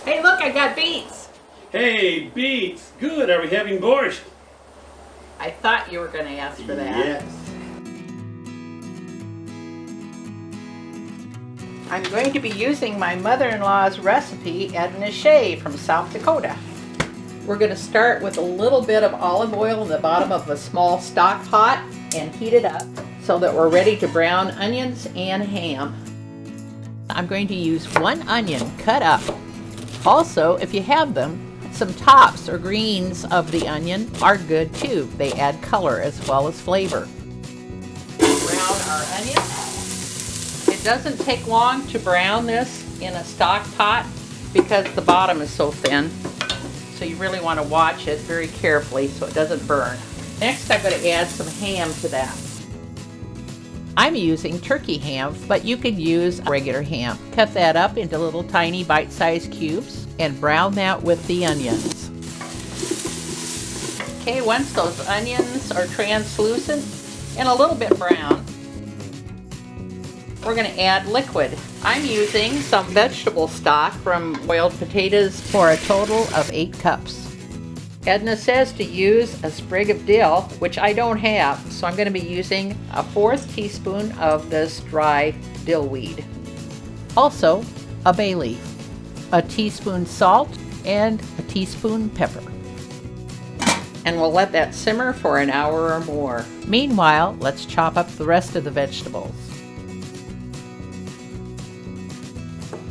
Hey, look, I got beets. Hey, beets. Good. Are we having borscht? I thought you were going to ask for that. Yes. I'm going to be using my mother-in-law's recipe, Edna Shea from South Dakota. We're going to start with a little bit of olive oil in the bottom of a small stock pot and heat it up so that we're ready to brown onions and ham. I'm going to use 1 onion cut up. Also, if you have them, some tops or greens of the onion are good too. They add color as well as flavor. Brown our onion. It doesn't take long to brown this in a stock pot because the bottom is so thin. So you really want to watch it very carefully so it doesn't burn. Next, I'm going to add some ham to that. I'm using turkey ham, but you could use regular ham. Cut that up into little tiny bite-sized cubes and brown that with the onions. Okay, once those onions are translucent and a little bit brown, we're going to add liquid. I'm using some vegetable stock from boiled potatoes for a total of 8 cups. Edna says to use a sprig of dill, which I don't have, so I'm going to be using a 1/4 teaspoon of this dry dill weed. Also, a bay leaf, a teaspoon salt, and a teaspoon pepper. And we'll let that simmer for an hour or more. Meanwhile, let's chop up the rest of the vegetables.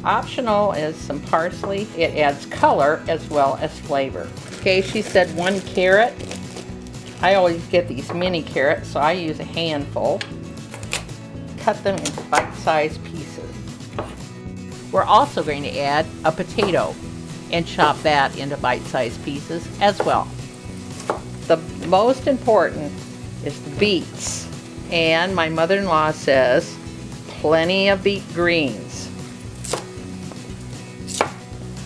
Optional is some parsley. It adds color as well as flavor. Okay, she said 1 carrot. I always get these mini carrots, so I use a handful. Cut them into bite-sized pieces. We're also going to add a potato and chop that into bite-sized pieces as well. The most important is the beets. And my mother-in-law says plenty of beet greens.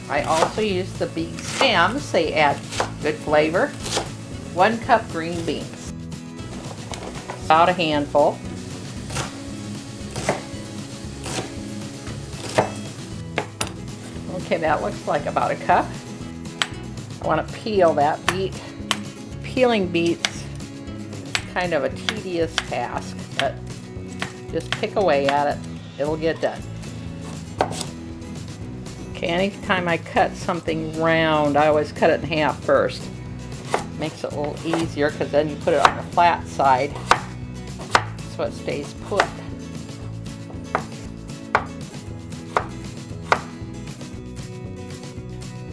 I also use the beet stems. They add good flavor. 1 cup green beans. About a handful. Okay, that looks like about a cup. I want to peel that beet. Peeling beets is kind of a tedious task, but just pick away at it. It'll get done. Okay, anytime I cut something round, I always cut it in half first. Makes it a little easier because then you put it on the flat side so it stays put.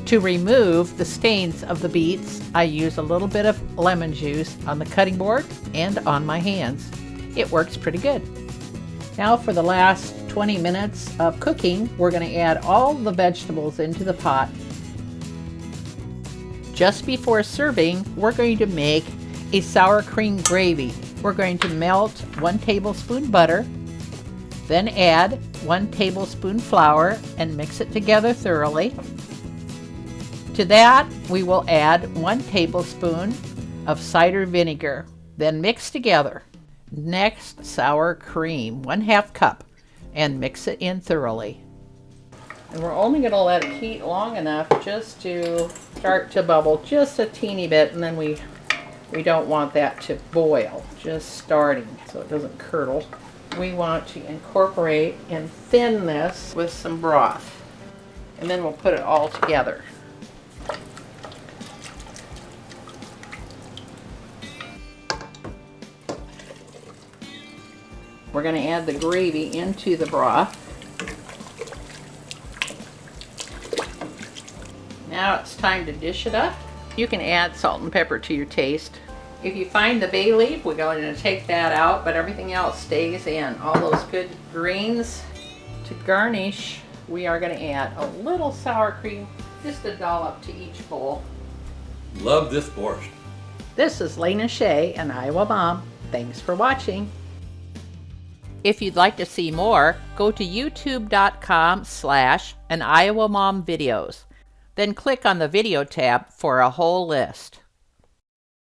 To remove the stains of the beets, I use a little bit of lemon juice on the cutting board and on my hands. It works pretty good. Now for the last 20 minutes of cooking, we're going to add all the vegetables into the pot. Just before serving, we're going to make a sour cream gravy. We're going to melt 1 tablespoon butter, then add 1 tablespoon flour and mix it together thoroughly. To that, we will add 1 tablespoon of cider vinegar, then mix together. Next, sour cream, 1/2 cup, and mix it in thoroughly. And we're only going to let it heat long enough just to start to bubble just a teeny bit, and then we don't want that to boil, just starting so it doesn't curdle. We want to incorporate and thin this with some broth, and then we'll put it all together. We're going to add the gravy into the broth. Now it's time to dish it up. You can add salt and pepper to your taste. If you find the bay leaf, we're going to take that out, but everything else stays in. All those good greens. To garnish, we are going to add a little sour cream, just a dollop to each bowl. Love this borscht. This is Lena Shea, an Iowa mom. Thanks for watching. If you'd like to see more, go to youtube.com/an Iowa Mom videos. Then click on the video tab for a whole list.